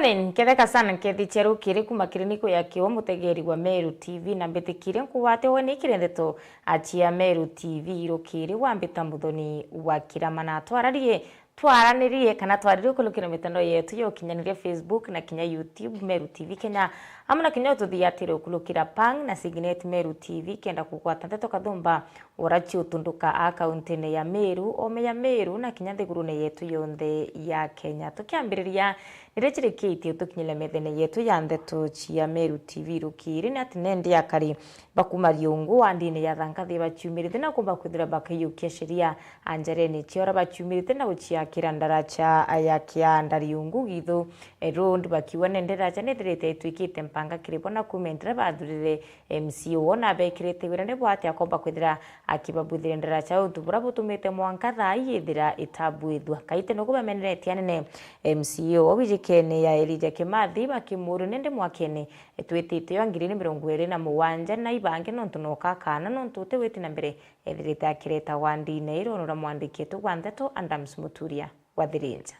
morning, ketheka sana kethi cheru kiri kuma kiriniko ya kiwa mutegeri wa Meru TV na mbetikire nkuwate wone kirendeto achia Meru TV irokiri wambita muthoni wa kiramana twaranirie kana twarire kulukira mitando yetu yo kinyanire Facebook na kinya YouTube Meru TV Kenya amuna kinya tuthiatire kulukira pang na Signet Meru TV kenda kukwata ndeto kathumba orachi utunduka account-ine ya Meru ome ya Meru na kinya thigurune yetu yonthe ya Kenya tukiambiriria nirechirikitie tukinyile methene yetu ya ndeto chia Meru TV rukiri na tinendi akari bakuma riungu andine ya thangathi bachumirite na kumba kwithira bakayukia sheria anjareni chiora bachumirite na guchia kirandaracha ya kianda riungu githu round bakiwa nenderacha nithirite twikite mpanga kiribona kumentera bathurire MCO na bekirite wirane bwate akomba kwithira akibabuthire ndaracha utubura butumite mwanka thai ithira itabwithwa kaite no kubameneretie nene MCO obijikene ya Elijah Kimathi bakimuru nende mwakene twitite yo 2027 na ibange nontu noka kana nontu tewete na mbere ethirite akireta wandine ironora mwandike tugwandeto Andams Muturia wathirinja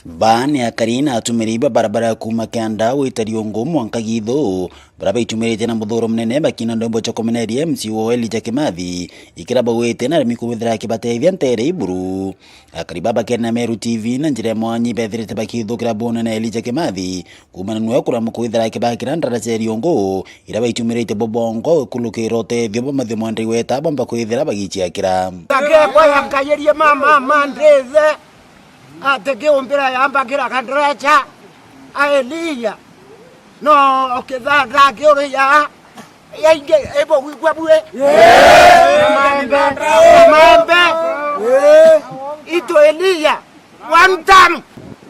Bani ya Karina atumiriba barabara kuma Kianda witariongo mwanka githo barabara itumirite na muthoro munene bakina ndombo cha komeneria MCO Elijah Kimathi ikiraba wete na mikubithira kibatethia ntere iburu akaribaba kena Meru TV na njira mwanyi bethirite bakithukira bona na Elijah Kimathi kumana nwe kura mukuithira kibakira ndara cheriongo iraba itumirite bobongo kulukiro te thiobo mathe mwandri weta bomba kuithira bagichiakira kwa yankayerie mama mandreze ateke ombera yamba kira kandracha aelia no okeza rakore ya inge ebo kwabue mambe ito elia one time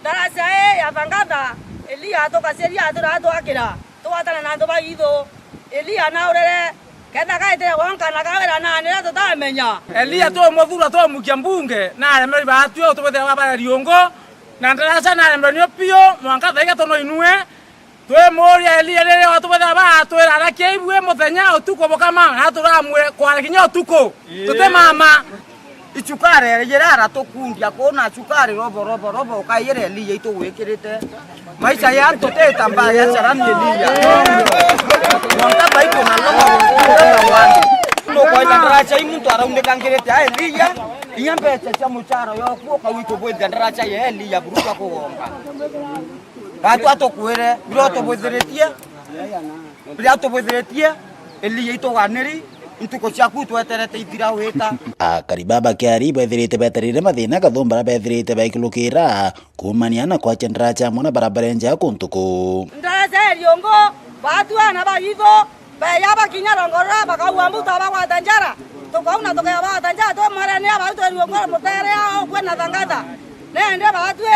darasa ya vangada elia atoka seria ato akira to atana na ndo bagido elia na orere kenda kaite wanka na kawera na nira to tamenya elia to muthura to mukiambunge na remeri batio to bethe baba riongo na ndarasa na remeri pio mwanka thaiga to no inue twe moria elia rere watu bethe baba twera na keibwe muthenya utuko bokama na turamwe kwa kinya utuko tute mama ichukare yerara to kundia kona chukare robo kayere elia ito wekirite maisha ya tote tambaya charani elia mwanka baiko na no kwa ndaracha imuntu araunde kangirete elia inyambete cha mucharo yo kuoka wito bwe ndaracha ya elia buruka kuomba batu atokuere biroto bwetheretie elia ito waneri intuko chaku tweterete ithira weta akaribaba kiari bethirite beterire mathina kathumba bethirite baikilukira kumania na kwa chendracha mona barabara nja kuntuku ndaracha riongo batu ana bagitho bayaba kinyarongora bakauambuta bagwatanjara tukauna tokaya bagwatanjara to marane abatu riongo mutere ao kwena thangata nende batwe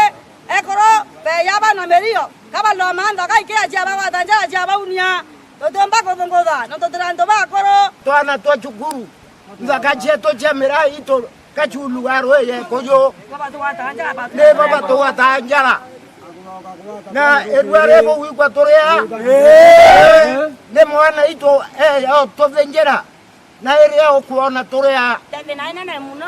ekoro bayaba na merio kaba lo manda kaike aja bagwatanjara aja baunia totomba kodongoda no totrando bakoro twana to chukuru ngakaje to jamira ito kachulu aro ye kojo baba to watanjara na edwarebo wikwa torea ne mwana ito to venjera na area okuona torea tebe na ina muno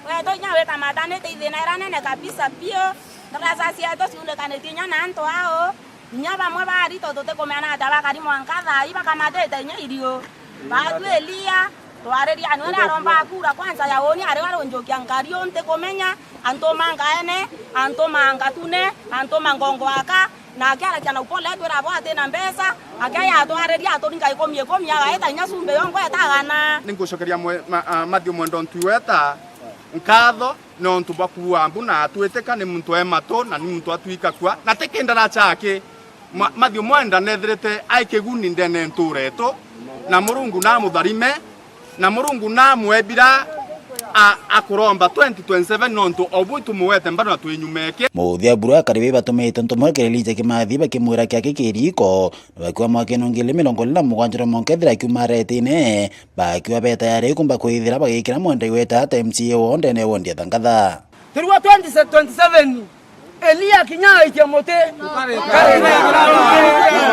wa to nyawe kama tane te ina rane ne kabisa pio na sasa ya to sule kanetinya na anto ao nyaba mwa bari to te komana tabaka kari mwankaza iba kama te nya irio badu elia to areri anwele aromba akura kwanza yaoni are waronjokia ngario nte komenya anto manga ene anto manga tune anto mangongo aka na kyala kyana upole twera bwate na mbesa akaya to areri ato ninga ikomie komia gaeta nya sumbe yongo etagana ningucokeria Mathio mwendo ntuweta nkatho no ntubakuwa mbuna tweteka ni muntu emato na ni muntu atuika kwa na tekendara chake Mathio mwenda nethirite aikeguni ndene ntureto na Murungu na mutharime na Murungu na mwebira akuromba 2027 nonto obutu muwete mbana twinyumeke muthia buru akaribe batumite ntumwe Elijah Kimathi bakimwira kyake kiriko bakwa mwakeno ngile 27 monkethira kumaretine bakwa beta yare kumba kuithira bagikira mwende weta ata MCO ndene wondia thangatha thirwa 2027 Elia kinyai kia mote.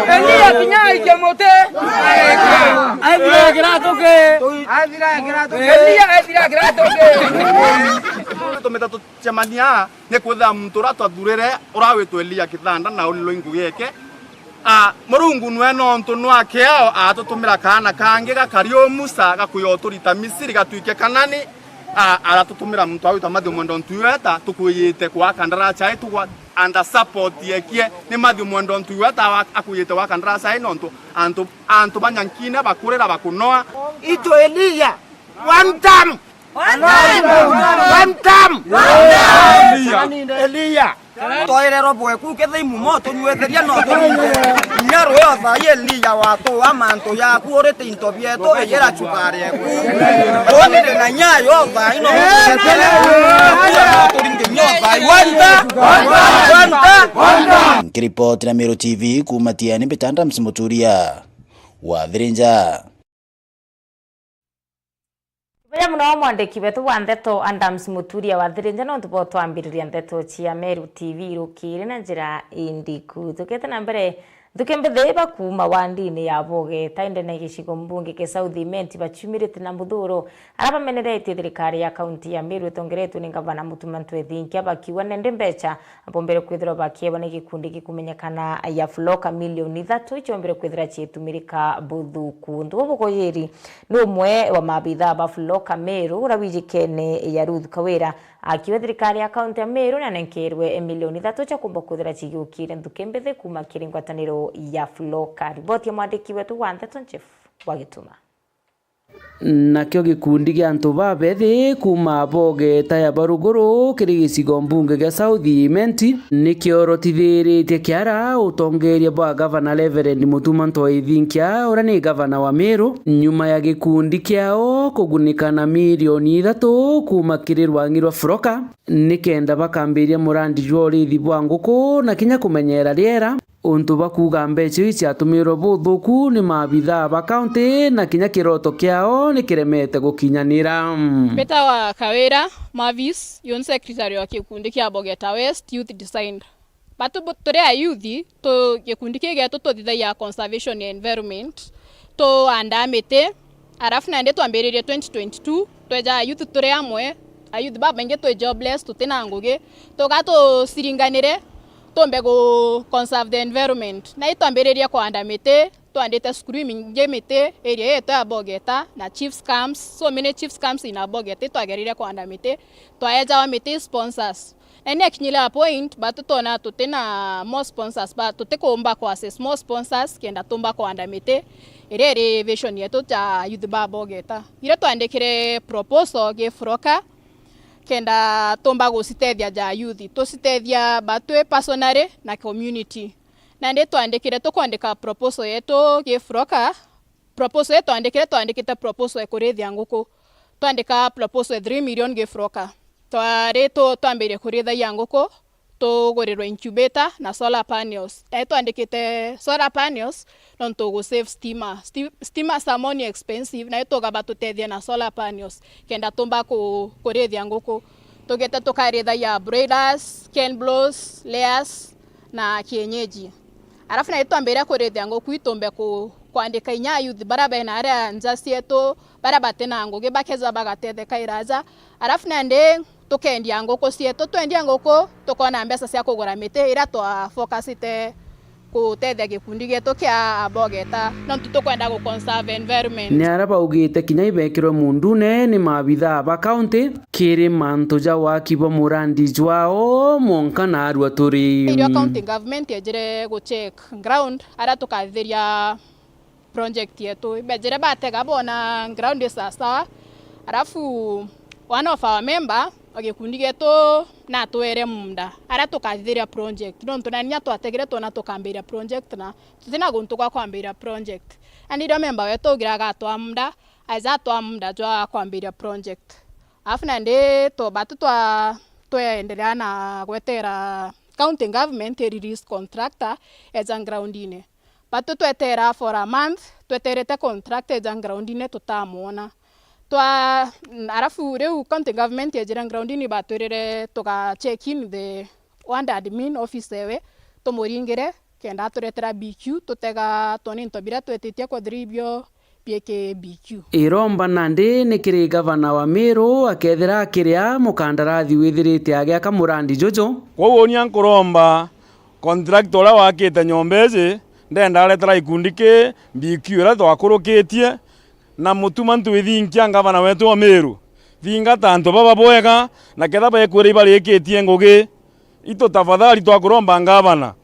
Elia kinyai kia mote. Elia kiratoke. Elia kiratoke. Tumeta tucemania ne kwetha muntu ratwathurire urawitwo Elia Kithanda na ulilo ingu geke. Murungu nwe nontu nwakeo atutumira kana kangi gakario Musa gakuyo turita Misiri gatuike Kanani. Aratutumira muntu awita Mathew Mwendo Ntuiweta tukuyite kwa kandaracha itu anda support yekie ni Mathew Mwendo Ntuiweta akuyite wa kandaracha inontu antu banyankine bakurera bakunoa Ito Elia one time. Eliatoire robo ekuke thimu moto nywetheria no to nyaro yotha Elia watu amanto ya kuorete into bieto egera chukari eku onire na nyayo yotha ino wanta Kiripoti na Meru TV kumatia ni Betanda Msimuturia wa Virinja. Baya muno mwandiki wetu wa ndeto Adams Muturia wa Virinja no tubo twambiriria ndeto cia Meru TV rukiri na njira indiku tukete na mbere Dukembetheba kuma wandini ya boge tainde na gicigo mbunge ke South Imenti bachumirite na muthuro araba menerete thirikari ya kaunti ya Meru tongeretu ni gavana Mutumantu Ethinkia bakiwa nende mbecha abombere kwithira bakieba ni gikundi gikumenyekana ya floka milioni 3 ichombere kwithira chitumirika buthuku ndu bogoyeri ni umwe wa mabitha ba floka Meru urawijikene ya Ruth Kawira akiwa thirikari ya kaunti ya Meru na nenkerwe milioni 3 cha kumba kwithira chigukire Dukembethe kuma kiringwataniro ya floka. Riboti ya mwandiki wetu wa Ndeto Chief Wagituma. Nakio gikundi gia antu babethi kuma boge taya baruguru kiri gicigo mbunge gia South Imenti nikio rotithiritie kiara utongeria bwa gavana Reverend Mutumantu Ethinkia ura ni gavana wa Meru nyuma ya gikundi kiao kugunikana milioni 3 kuma kiri rwangi rwa floka nikenda bakambiria murandi jwa urithi bwa nguku na kinya kumenyera riera untu bakuga mbeca ici atumirwo buthuku ni mabitha ba county na kinya kiroto kiao ni kiremete gukinyanira. Beta wa Kawira Mavis yon secretary wa kikundi kia Bogeta West Youth Designed batu tore a youth to kikundi kia to thithaia conservation and environment to andamete arafu na ndeto amberirie 2022 tweja youth tore amwe a youth baba nge to jobless to tena nguge to gato siringanire tombe go conserve the environment na itwambiriria kwa andamete twandite skuru mingi mete area yetu ya Bogeta na chiefs camps so many chiefs camps in Bogeta twageriria kwa andamete twaeja wa mete sponsors ene akinyila point but tona tutena more sponsors but tutekomba kwa access more sponsors kenda tomba kwa andamete ere vision yetu cha youth ba Bogeta ire twandikire proposal ge froka kenda tomba gusitethia ja youth tusitethia batwe personally na community na nde twandikire tukwandika proposal yetu gifroka proposal yetu twandikite proposal ekurithia nguku twandika proposal 3 million gifroka twareto twambire kurithia nguku tugurirwa incubator na solar panels twandikite solar panels non to go save steamer samoni expensive na ito gaba tutethia na solar panels kenda tomba kurithia nguku tugete tukarithaia broilers ken blows layers na kienyeji arafu na itwambira kurithia nguku itombe kwandika inya youth baraba na area njasi yetu baraba tena ngugi bakeza bagatetheka iraja arafu na nde tukendia nguku cietu twendia nguku tukona mbeca cia kugura mite ira twa focusite kutethia gikundi gitu kia Bogeta no tukwenda go conserve environment ni araba ugite kinya ibekirwe mundune ni mabitha ba county kiri manto ja wakibo murandi jwao monka na arwa turi area county government ejire go check ground ara tukathiria project yetu bejire batega bona ground sasa arafu one of our member agikundi gitu na twere munda ara tukathiria project no tunania twategere tona tukambiria project na tutina guntu kwa kwambiria project and ndo member wetu giraga twa munda aiza twa munda jwa kwambiria project afuna ndi to batu twa endelea na gwetera county government release contractor as a groundine batu twetera for a month tweterete contract as a groundine tutamona twa arafu reu county government ejira groundini batwerere toka check in the wanda admin office ewe tumuringire kenda turetera BQ tutega toninto bira twetitie kwa dribio pieke BQ Iromba Nandi ni kiri gavana wa Meru akethira kiria mukandarathi withirite agia kamurandi jojo kwa wonia nkuromba contractor la wakite nyombezi ndenda aretera ikundi ki BQ ira twakurukitie na mutuma ntwithinkia gavana wetu wa Meru thinga tanto baba boega na ketha bekwira ibarikitie ngugi ito tafadhali twakuromba gavana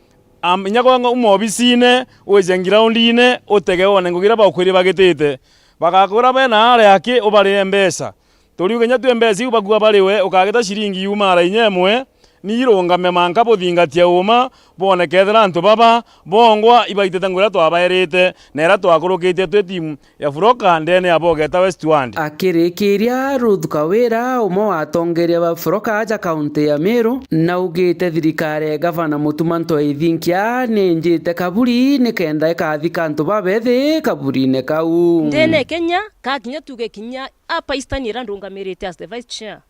nyago umo obisine uje groundine utege wone ngugira bakwiri bagitite bagakura bena are aki ubari mbesa turiuge nyatu embesi ubagua bariwe ukageta shiringi yuma ra inyemwe nirungame manka buthingatia uma bone kethera antu baba bongwa ibaitete ngwira twabairite nera twakurukitie twe timu ya Furoka ndene ya Bogeta Westward akirikiria Ruth Kawira umo atongeria ba Furoka aja kaunti ya Meru na ugite thirikari gavana mutumanto ithinkia ninjite kaburi nikenda ikathika antu babethi kaburine kau ndene Kenya ka kinya tuge kinya apa Eastern irandungamirite as the vice chair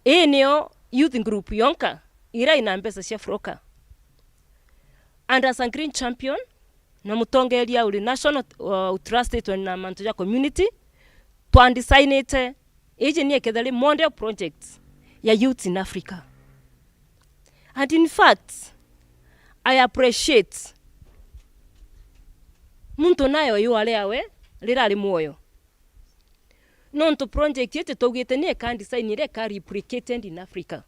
eneo youth group yonka ira ina mbesa cia Furoka and as a green champion na mutongeria uri national trusted na mantoja community twandesignate ije ni ekethali model projects ya youth in Africa, and in fact I appreciate muntu nayo yu ale awe lirali moyo nonto project yete togete ne kandi signire ka replicated in Africa.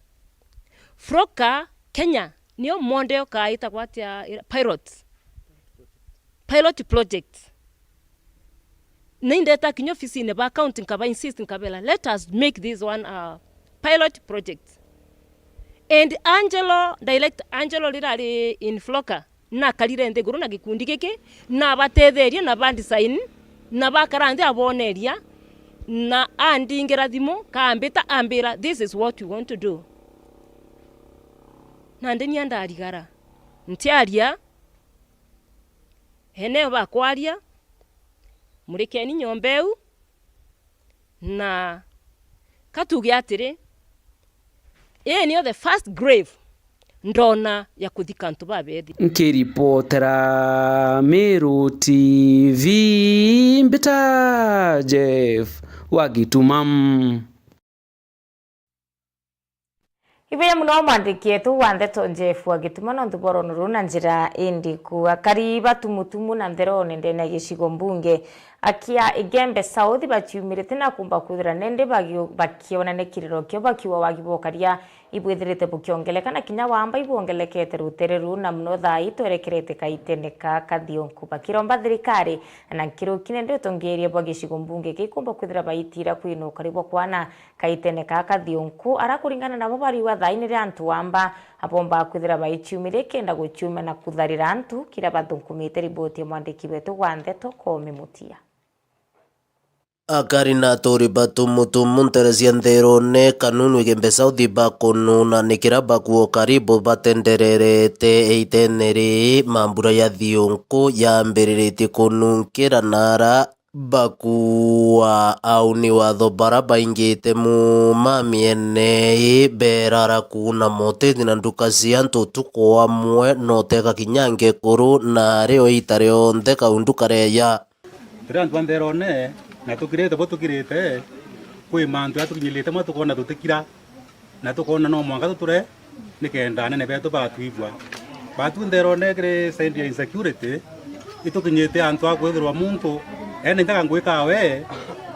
Furoka Kenya niyo model ka ita kwatia pilot project nindeta kinyo ofisi ne ba accounting ka ba insist nkabela let us make this one a pilot project, and direct Angelo lirali in Furoka na kalire ndeguru na gikundi geke na batetheria na band sign na bakarande aboneria na andingira thimo kaambita ambira this is what we want to do na ndeni andarigara ntiaria hene bakwaria murekeni nyombeu na katuge atire ni the first grave ndona ya kuthika antu babethi nkiripotera Meru TV mbita Jeff Wagitumam Ibere muno mwandiki etu wandeto Jeff Wagituma no nduboro nuruna njira indi kuwa kariba tumutumu na ndero nendene gicigo mbunge akia Igembe South baciumirite na kumba kuthira nende bakiona nekiriro kyo bakiwa wagibokaria ibwithirite bukiongelekana kinya wamba ibongelekete rutereru na muno thai twerekerete kaiteneka kathionku bakiromba thirikari na nkiro kinende utongerie bwa gicigo mbunge gikumba kuthira baitira kwino karibo kwana kaiteneka kathionku arakuringana nabo bari wa thai ni antu wamba abomba kuthira baiciumire kenda guciuma na kutharira antu kira bathunkumite riboti mwandiki wetu Wandeto Komimutia akari na tori batumutumu nteresia ntherone kanunu Igembe South bakonuna nikira bakuo karibu batendererete eiteneri mambura ya thionko yambiriritie kununkira nara bakuwa auni watho bara baingite mu mamiene berara kuna moteti na nduka cia ntutuko amwe no teka kinyange kuru na reo itare onthe kaundu kareya tirantu ntherone na tukirete bo tukirete kwi mantu atukinyilite mo tukona tutikira na tukona no mwanga tuture nikenda nene betu batwigwa batu nderone kire side ya insecurity itukinyite antu akwithirwa muntu ene ndaga ngwika we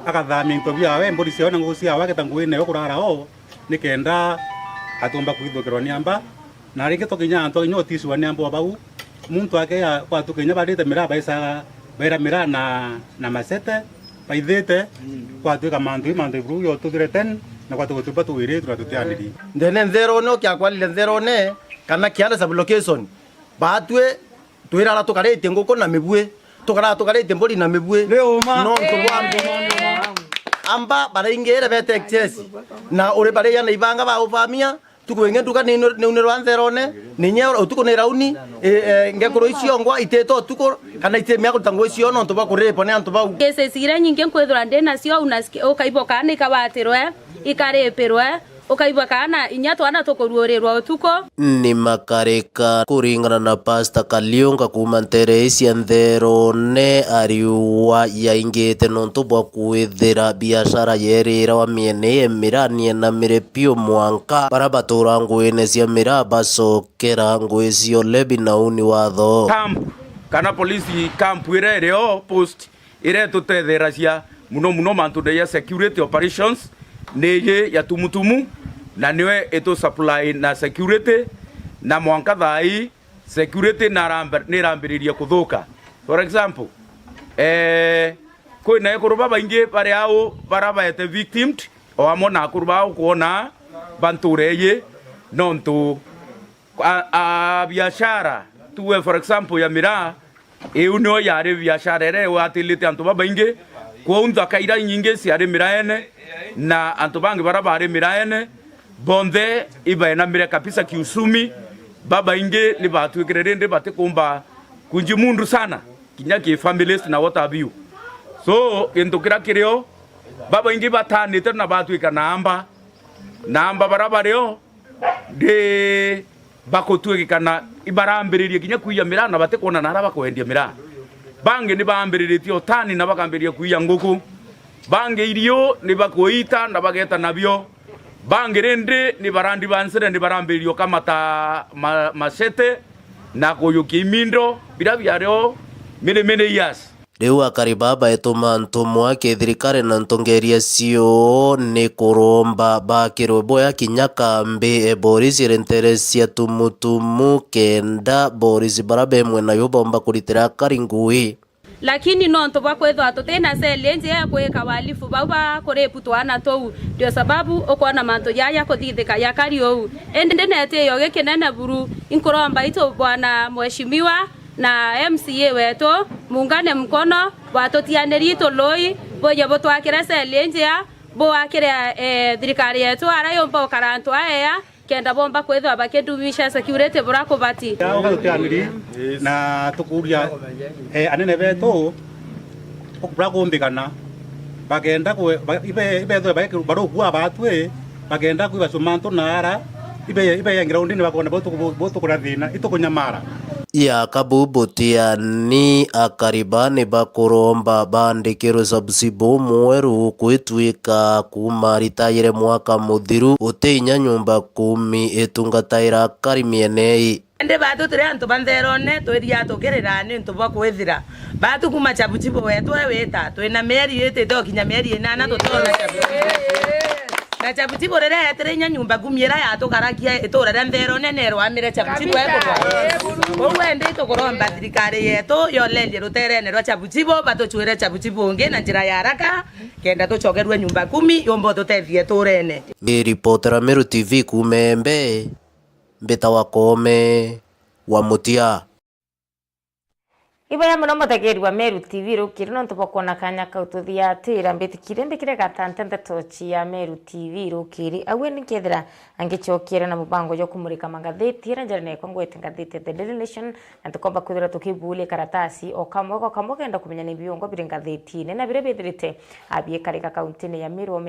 akathamia into bia we mburi ciona ngucia wake tanguine yo kurara o nikenda atumba kwithukirwa ni amba na rike tukinya antu inyo tiswa ni amba bau muntu ake ya kwa tukinya barite miraba isa bera mira na masete paithete kwa tuka mandu bru yo tudireten na kwa tukutupa tuwire turatianiri ndene nzerone okiakwalile nzerone kana kiana sub location batwe twirara tukarete nguko na mibwe tukarete mbori na mibwe no tugwambe amba baraingere bete excess na ure bare yana ibanga ba uvamia tukwenge nduka ni unero nzerone ninye utuko ne rauni ngekoro icio ngwa iteto tuko kana ite mya kutango icio no ntuba kurepo ne antuba kese sira nyinge kwethura ndena cio ukaiboka ni kabatirwe ikareperwe ukaibwa kana inya twana tukuruurirwa utuko ni makarika kuringana na Pastor Kalionga kuma ntere cia Ntherone ariua yaingite nontu bwa kwithira biashara yerira wa miene emiranie na mirepio mwanka bara batura nguine cia miraba sokera ngui cio lebi na uni watho camp kana polisi camp irereo post iretutethera cia muno mantu ya security operations neye ya tumutumu na niwe eto supply na security na mwanka thai security na nirambiriria kuthuka. For example kwina ekuruba baingi bari ao barabaete victimed o amo na kuruba kuona bantureye nontu a biashara tuwe for example ya mira euno yare biashara ere watilite antu baingi kuunza kaira nyingi ciare miraene na antu bangi barabare miraene bonde ibaena mire kabisa kiusumi baba inge ni batwikirende batikumba kunji mundu sana kinya ki families na what have you. So indukira kireo baba inge batanite na batwika namba barabareo de bakotwikana ibarambiririe kinya kuya mira na batikona na araba kwendia mira bange ni bambiririe tani na bakambiria kuya nguku bange irio ni bakoita na bageta nabyo bange rende ni barandi bansere ni barambirio kamata masete na kuyuki mindo bila byareo mene years. Riu akaribaba etuma ntumwa kithirikari na ntongeria cio ni kuromba bakirwe boya kinyakambi Boris irenteresia tumutumu kenda Boris barabemwe na yobomba kuritira karingui lakini nonto bakwethwa tutena selenje ya kweka walifu baba korepu twana tou ndio sababu okwana manto yaya kuthithika yakario ende nete yoge kenene buru inkoromba ito bwana mheshimiwa na MCA weto muungane mkono watotianeri toloi boye botwakira selenje bo akira thirikari yetu arayomba okarantu aya kenda bomba kwethwa bakedumisha security burako bati tukianiri na tukuria anene beto okurakumbikana bagenda ibethwe barokua batwe bagenda kwiba sumanto nara ibe ground ni bakona botukura thina itukunyamara ya kabubutia ni akaribani bakuromba bandikiro subsibo mweru kwitwika kuma ritayire mwaka muthiru utinya nyumba 10 etungataira karimienei ende batu tire antu Ntherone twiria tukirira ni ntu bakwithira batu kuma chabuchibo wetwe weta twina mieri yete kinya mieri 8 tutona na chabuchibo rere etere nyumba gumiera ya tukarakia itura ria Ntherone nero amire chabuchibo eko wende tukuromba thirikari yetu yolelie ruterene rwa chabuchibo batuchwire chabuchibo ngi na njira ya haraka kenda tuchogerwe nyumba 10 yombo tutethie turene. Reporter Meru TV kumembe mbeta wakome wa mutia Ibaya muno mutegeri wa Meru TV rukiri no ntubakona kanya kaututhia tira mbitikire mbikire gatantente tochi ya Meru TV rukiri awe nikethira angechokera na mubango yo kumurika magatheti ranjane kwa ngwete ngatheti The Daily Nation na tukomba kuthira tukibule karatasi o kamwe kenda kumenya ni biongo bire ngatheti ne na bire bithirite abie karika kaunti ya Meru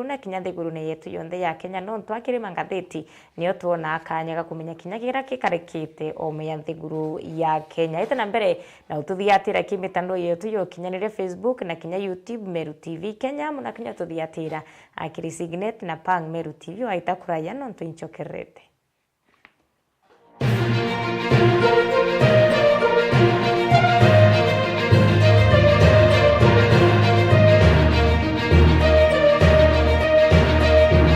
na kinya thiguru ne yetu yonthe ya Kenya no twakire mangatheti niyo tuona akanya ga kumenya kinya gira kikarekete o meya thiguru ya Kenya ita na mbere na ututhiatira kimitando yetu yo kinyanire Facebook na kinya YouTube Meru TV Kenya muna kinya tuthiatira akiri Signet na Pang Meru TV waita kuraya no ntu inchokerete.